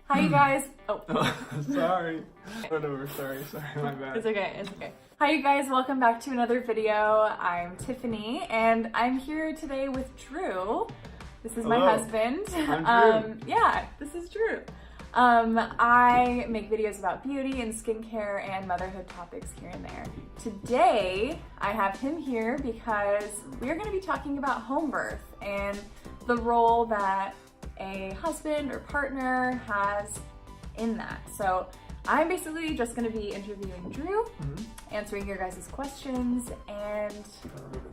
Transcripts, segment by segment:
Hi, you guys. Oh. Sorry. Whatever. Sorry, my bad. It's okay. It's okay. Hi, you guys. Welcome back to another video. I'm Tiffany, and I'm here today with Drew. This is my husband. I'm Drew. Yeah, this is Drew. I make videos about beauty and skincare and motherhood topics here and there. Today, I have him here because we're going to be talking about home birth and the role that a husband or partner has in that. So I'm basically just going to be interviewing Drew, answering your guys' questions, and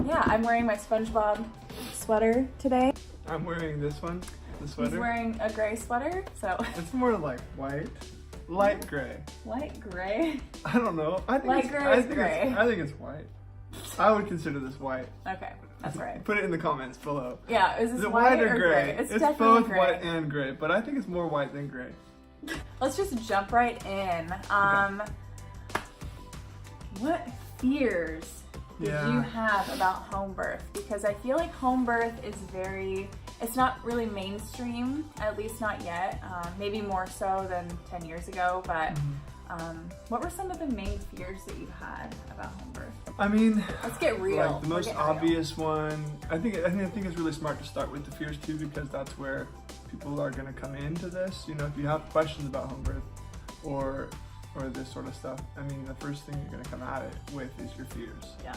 yeah, I'm wearing my SpongeBob sweater today. I'm wearing this one, the sweater. He's wearing a gray sweater, so. It's more like white, light gray. Light gray? I don't know. I think light gray is gray. I think it's white. I would consider this white. Okay, that's right. Put it in the comments below. Yeah, is this it white or gray? It's both gray. White and gray, but I think it's more white than gray. Let's just jump right in. Okay. What fears did you have about home birth? Because I feel like home birth is it's not really mainstream, at least not yet. Maybe more so than 10 years ago, but what were some of the main fears that you had about home birth? I mean, let's get real. Like the most obvious one, I think it's really smart to start with the fears too, because that's where people are going to come into this. You know, if you have questions about home birth or this sort of stuff, I mean, the first thing you're going to come at it with is your fears. Yeah.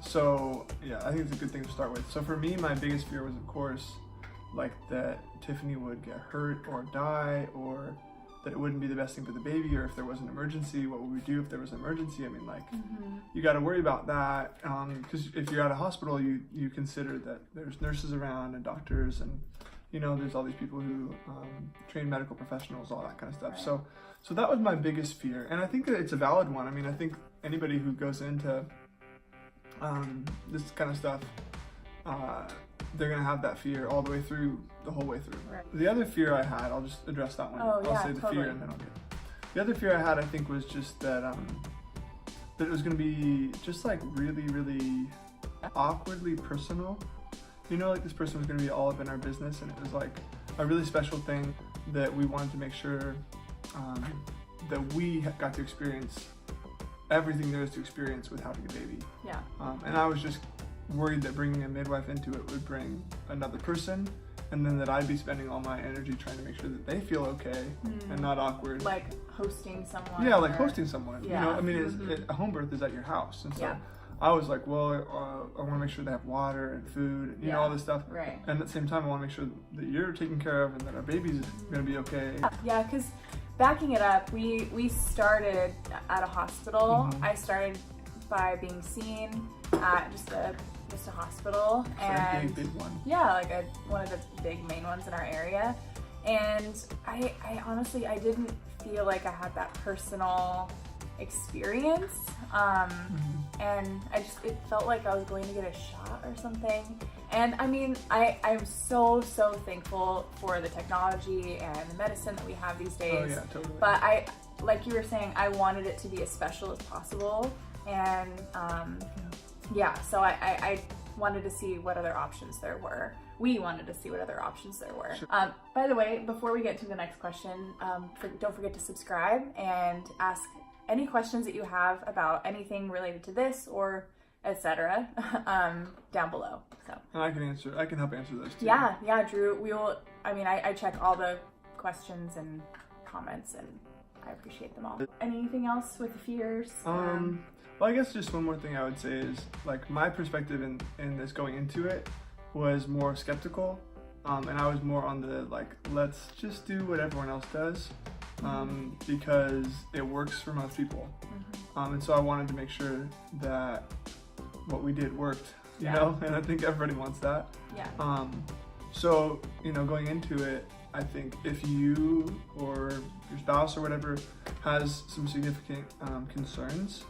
So yeah, I think it's a good thing to start with. So for me, my biggest fear was, of course, like that Tiffany would get hurt or die, or that it wouldn't be the best thing for the baby, or if there was an emergency, what would we do if there was an emergency? I mean, like, you got to worry about that, because if you're at a hospital, you consider that there's nurses around and doctors, and you know, there's all these people who train medical professionals, all that kind of stuff. Right. So that was my biggest fear, and I think that it's a valid one. I mean, I think anybody who goes into this kind of stuff, they're gonna have that fear all the way through, the whole way through. Right. The other fear I had, I'll just address that one. I'll say the fear and then I'll get it. The other fear I had, I think, was just that that it was gonna be just like really, really awkwardly personal. You know, like this person was gonna be all up in our business, and it was like a really special thing that we wanted to make sure that we got to experience everything there is to experience with having a baby. Yeah. And I was just worried that bringing a midwife into it would bring another person, and then that I'd be spending all my energy trying to make sure that they feel okay and not awkward. Like hosting someone. Yeah, like hosting someone. Yeah. You know, I mean, a home birth is at your house, and so I was like, well, I want to make sure they have water and food, and, you know, all this stuff. Right. And at the same time, I want to make sure that you're taken care of and that our baby's going to be okay. Yeah, because backing it up, we started at a hospital. I started by being seen at just a hospital, and a big one. Yeah, like one of the big main ones in our area. And I honestly, I didn't feel like I had that personal experience, and it felt like I was going to get a shot or something. And I mean, I'm so thankful for the technology and the medicine that we have these days. Oh yeah, totally. But like you were saying, I wanted it to be as special as possible, and yeah, so I wanted to see what other options there were. We wanted to see what other options there were. Sure. By the way, before we get to the next question, don't forget to subscribe and ask any questions that you have about anything related to this or etc. Down below. So. And I can help answer those too. Yeah, Drew. I check all the questions and comments, and I appreciate them all. Anything else with fears? Well, I guess just one more thing I would say is, like, my perspective in this going into it was more skeptical, and I was more on the, like, let's just do what everyone else does, because it works for most people. And so I wanted to make sure that what we did worked, you know, and I think everybody wants that. Yeah. So, you know, going into it, I think if you or your spouse or whatever has some significant concerns,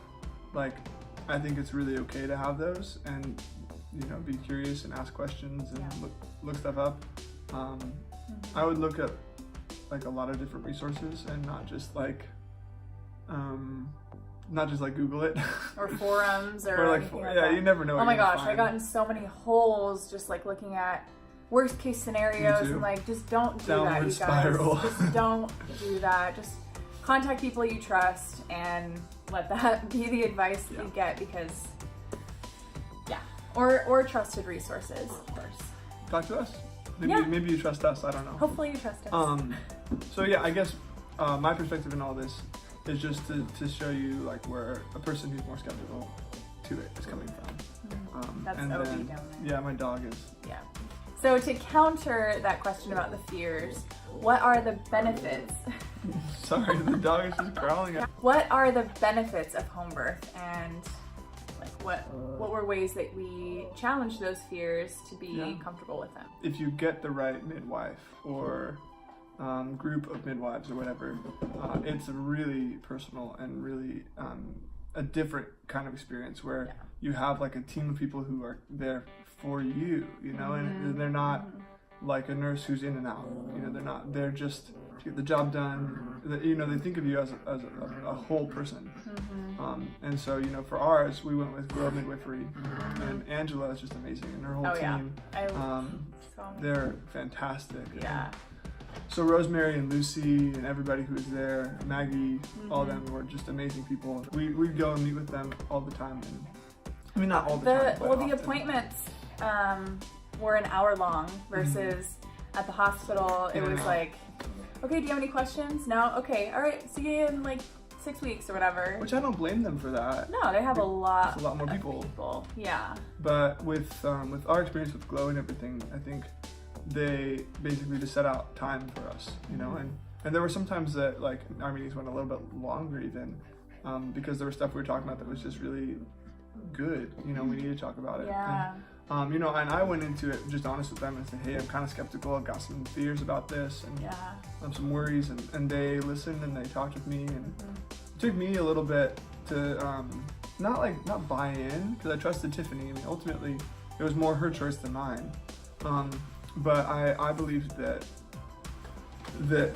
like, I think it's really okay to have those, and, you know, be curious and ask questions and look stuff up. I would look up like a lot of different resources, and not just like Google it or forums or like, you never know. Oh my gosh, I got in so many holes just like looking at worst case scenarios and like just don't do that, you guys. Spiral. Just don't do that. Just contact people you trust and let that be the advice that you get, because or trusted resources, of course. Talk to us. Maybe you trust us, I don't know. Hopefully you trust us. So yeah, I guess my perspective in all this is just to show you like where a person who's more skeptical to it is coming from. That's and OB then, down there. Yeah, my dog is. Yeah. So to counter that question about the fears, what are the benefits? Sorry, the dog is just growling at me. What are the benefits of home birth, and like what were ways that we challenge those fears to be comfortable with them? If you get the right midwife or group of midwives or whatever, it's a really personal and really a different kind of experience where you have like a team of people who are there for you, you know, and they're not like a nurse who's in and out, you know, they're just to get the job done, you know, they think of you as a whole person. And so, you know, for ours, we went with Grow Midwifery, and Angela is just amazing, and her whole team, they're fantastic. Yeah. So Rosemary and Lucy and everybody who was there, Maggie, all of them were just amazing people. We'd go and meet with them all the time. And, I mean, not all the time, but the appointments were an hour long versus at the hospital, it was like, okay, do you have any questions? No? Okay, all right, see you in like 6 weeks or whatever. Which I don't blame them for that. No, they have a lot more people. Yeah. But with our experience with Glow and everything, I think they basically just set out time for us, you know, and there were some times that like our meetings went a little bit longer even, because there was stuff we were talking about that was just really good, you know, we need to talk about it. Yeah. And, you know, and I went into it just honest with them and said, hey, I'm kind of skeptical, I've got some fears about this and some worries, and they listened and they talked with me, and it took me a little bit to not buy in, because I trusted Tiffany. I mean, ultimately it was more her choice than mine. But I believed that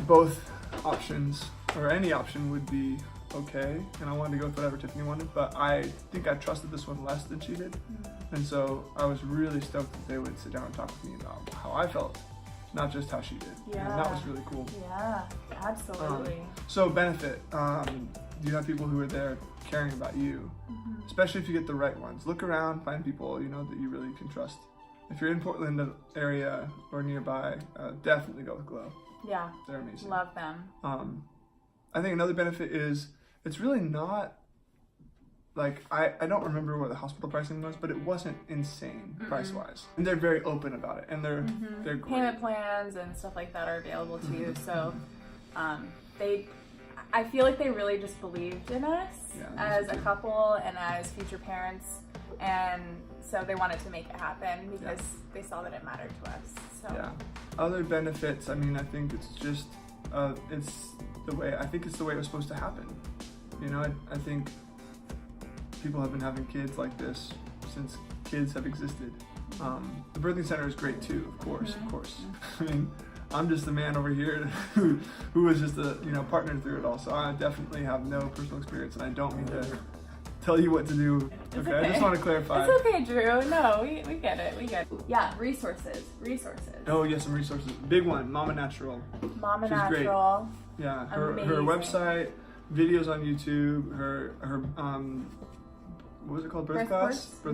both options, or any option, would be okay, and I wanted to go with whatever Tiffany wanted, but I think I trusted this one less than she did. And so I was really stoked that they would sit down and talk with me about how I felt, not just how she did. Yeah. And that was really cool. Yeah, absolutely. So benefit, you have people who are there caring about you, especially if you get the right ones. Look around, find people, you know, that you really can trust. If you're in Portland area or nearby, definitely go with Glow. Yeah. They're amazing. Love them. I think another benefit is it's really not like, I don't remember what the hospital pricing was, but it wasn't insane price-wise. And they're very open about it, and they're great. Payment plans and stuff like that are available to you. So I feel like they really just believed in us as a couple and as future parents, and so they wanted to make it happen because they saw that it mattered to us. So other benefits, I mean, I think it's just it's the way it was supposed to happen. You know, I think people have been having kids like this since kids have existed. The birthing center is great too, of course. I mean, I'm just the man over here who was just a partner through it all. So I definitely have no personal experience, and I don't mean to tell you what to do. Okay, I just want to clarify. It's okay, Drew. No, we get it. We get it. Yeah, resources. Oh, yes, some resources. Big one, Mama Natural. Mama She's Natural. Great. Yeah, her website, videos on YouTube, her what was it called? Birth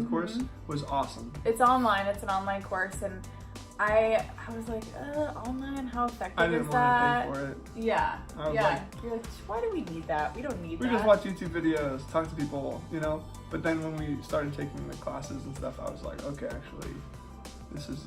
course was awesome. It's online. It's an online course, and I was like, online, how effective is that? I didn't want to pay for it. Yeah. You're like, why do we need that? We don't need that. We just watch YouTube videos, talk to people, you know? But then when we started taking the classes and stuff, I was like, okay, actually, this is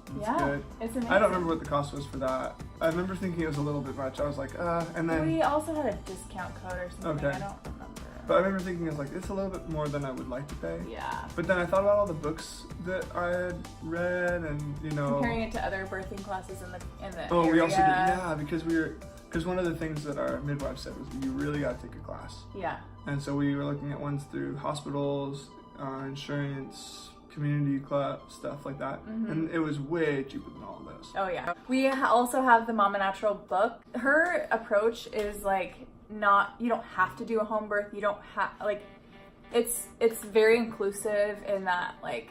good. It's amazing. I don't remember what the cost was for that. I remember thinking it was a little bit much. I was like, and then... We also had a discount code or something. Okay. I don't remember. But I remember thinking, it's a little bit more than I would like to pay. Yeah. But then I thought about all the books that I had read, and comparing it to other birthing classes in the Oh, area. we also did, because one of the things that our midwife said was you really got to take a class. Yeah. And so we were looking at ones through hospitals, insurance, community club, stuff like that. And it was way cheaper than all of those. Oh yeah. We also have the Mama Natural book. Her approach is like, you don't have to do a home birth. You don't have, it's very inclusive in that, like,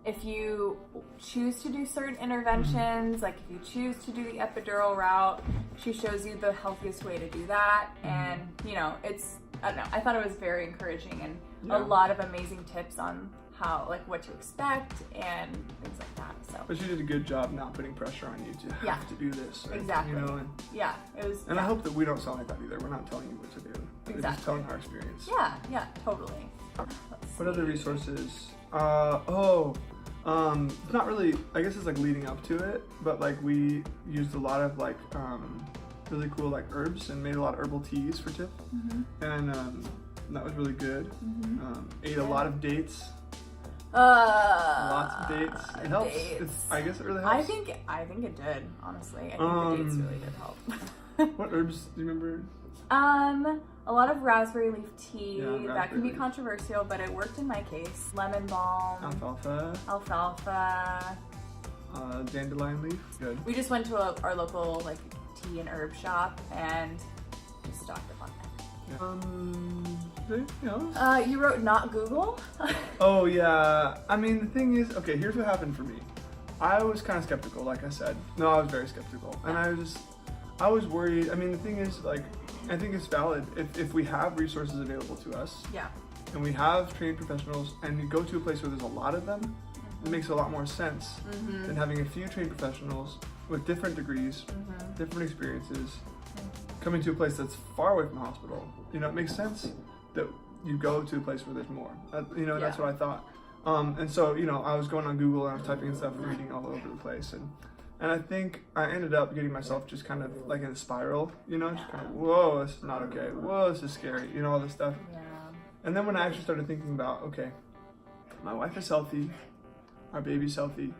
if you choose to do certain interventions, like if you choose to do the epidural route, she shows you the healthiest way to do that. And, you know, I don't know, I thought it was very encouraging and a lot of amazing tips on how, like, what to expect and things like that. So, but she did a good job not putting pressure on you to have to do this. Or, exactly. You know, and, it was. And I hope that we don't sound like that either. We're not telling you what to do. We're just telling our experience. Yeah, totally. What other resources? It's not really, I guess it's like leading up to it, but like we used a lot of like really cool like herbs and made a lot of herbal teas for Tiff. And that was really good. Ate a lot of dates. Lots of dates. It helps. I guess it really helps. I think it did, honestly. I think the dates really did help. What herbs do you remember? A lot of raspberry leaf tea. Yeah, that can be controversial, but it worked in my case. Lemon balm. Alfalfa. Dandelion leaf. Good. We just went to our local like tea and herb shop and just stocked up on that. You wrote not Google? Oh yeah. I mean, the thing is, okay, here's what happened for me. I was kind of skeptical, like I said. No, I was very skeptical. And I was worried. I mean, the thing is, like, I think it's valid if we have resources available to us. Yeah. And we have trained professionals and you go to a place where there's a lot of them, it makes a lot more sense than having a few trained professionals with different degrees, different experiences, coming to a place that's far away from the hospital. You know, it makes sense that you go to a place where there's more. That's what I thought. And so, you know, I was going on Google and I was typing stuff and reading all over the place. And I think I ended up getting myself just kind of like in a spiral, you know, just kind of, whoa, this is not okay. Whoa, this is scary, you know, all this stuff. Yeah. And then when I actually started thinking about, okay, my wife is healthy, our baby's healthy,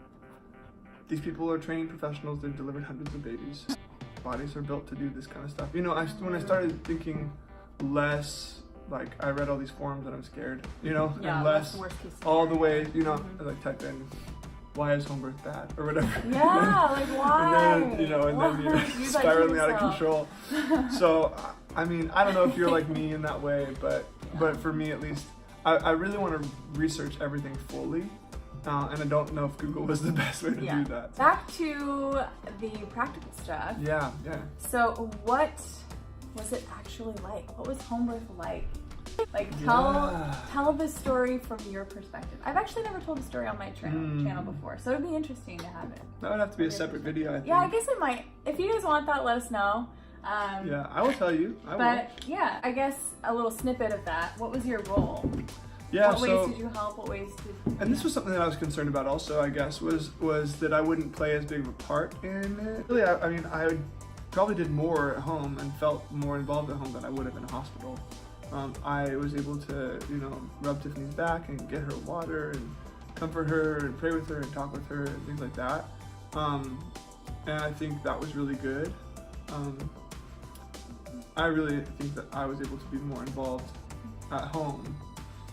these people are trained professionals, they've delivered hundreds of babies. Bodies are built to do this kind of stuff. You know, when I started thinking less, like I read all these forums and I'm scared, you know, and less all the way, you know, I like type in, why is home birth bad or whatever. Yeah, like why? And then, you're spiraling out of control. So, I mean, I don't know if you're like me in that way, but for me at least, I really want to research everything fully. And I don't know if Google was the best way to do that. Back to the practical stuff. Yeah. So what was it actually like? What was home birth like? Like tell the story from your perspective. I've actually never told the story on my channel before, so it'd be interesting to have it. That would have to be a separate video, I think. Yeah, I guess it might. If you guys want that, let us know. Yeah, I will tell you. Yeah, I guess a little snippet of that. What was your role? Yeah, what ways did you help? What ways did? And this was something that I was concerned about also, I guess, was that I wouldn't play as big of a part in it. Really, I mean, I probably did more at home and felt more involved at home than I would have in a hospital. I was able to, you know, rub Tiffany's back and get her water and comfort her and pray with her and talk with her and things like that. And I think that was really good. I really think that I was able to be more involved at home.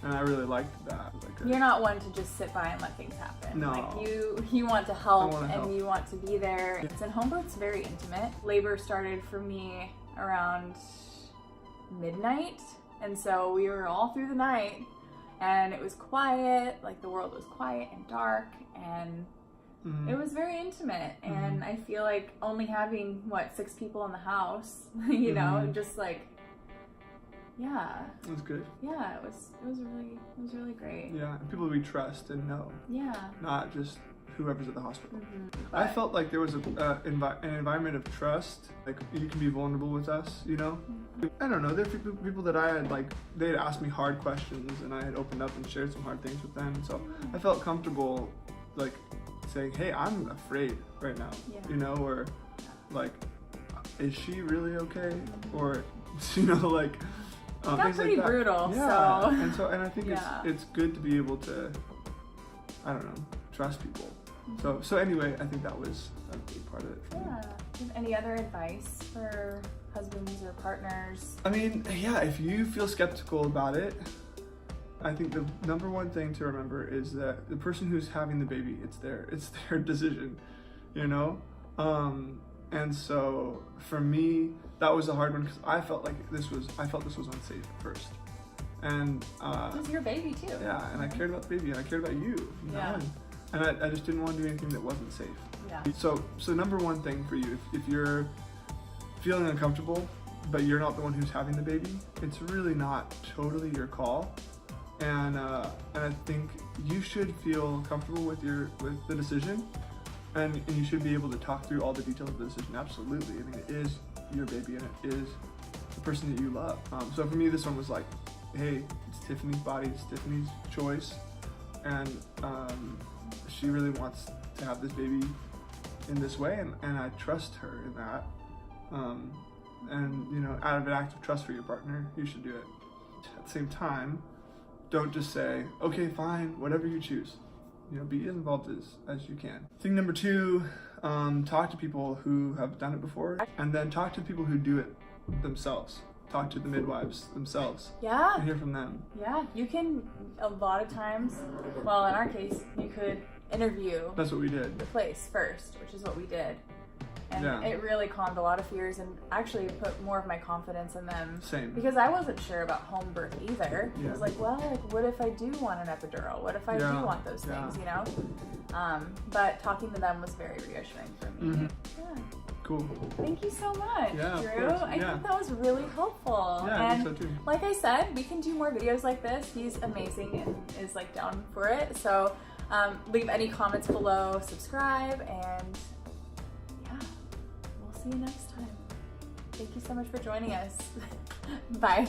And I really liked that. You're not one to just sit by and let things happen. No. Like you want to help and you want to be there. And home birth's very intimate. Labor started for me around midnight. And so we were all through the night and it was quiet, like the world was quiet and dark and it was very intimate. And I feel like only having, 6 people in the house, you know, just like, yeah. It was good. Yeah, it was really great. Yeah, and people we trust and know. Yeah. Not just whoever's at the hospital. I felt like there was an environment of trust. Like you can be vulnerable with us, you know. I don't know. There are people that I had they had asked me hard questions, and I had opened up and shared some hard things with them. So I felt comfortable, saying, "Hey, I'm afraid right now," you know, or "Is she really okay?" Or you know, got pretty brutal. Yeah, so. And I think it's good to be able to, I don't know, trust people. So anyway, I think that was a big part of it for me. Do you have any other advice for husbands or partners? I mean, yeah, if you feel skeptical about it, I think the number one thing to remember is that the person who's having the baby, it's their decision, you know? And so for me, that was a hard one because I felt this was unsafe at first. And it was your baby too. Yeah, and I cared about the baby and I cared about you know? And I just didn't want to do anything that wasn't safe. Yeah. So number one thing for you, if you're feeling uncomfortable, but you're not the one who's having the baby, it's really not totally your call. And I think you should feel comfortable with the decision, and you should be able to talk through all the details of the decision. Absolutely. I mean, it is your baby and it is the person that you love. So for me, this one was like, hey, it's Tiffany's body, it's Tiffany's choice, and she really wants to have this baby in this way, and I trust her in that. And you know, out of an act of trust for your partner, you should do it. At the same time, don't just say, okay, fine, whatever you choose. You know, be as involved as you can. Thing number two, talk to people who have done it before, and then talk to people who do it themselves. Talk to the midwives themselves. Yeah. And hear from them. Yeah, you can, a lot of times, well, in our case, you could interview That's what we did. the place first, which is what we did. And Yeah. it really calmed a lot of fears and actually put more of my confidence in them. Same. Because I wasn't sure about home birth either. Yeah. I was like, well, like, what if I do want an epidural? What if I Yeah. do want those Yeah. things, you know? But talking to them was very reassuring for me. Mhm. Yeah. Cool. Thank you so much, Yeah, of Drew. course. I Yeah. think that was really helpful. Yeah, I and think so too. like I said, we can do more videos like this. He's amazing and is like down for it. So leave any comments below, subscribe, and yeah, we'll see you next time. Thank you so much for joining us. Bye.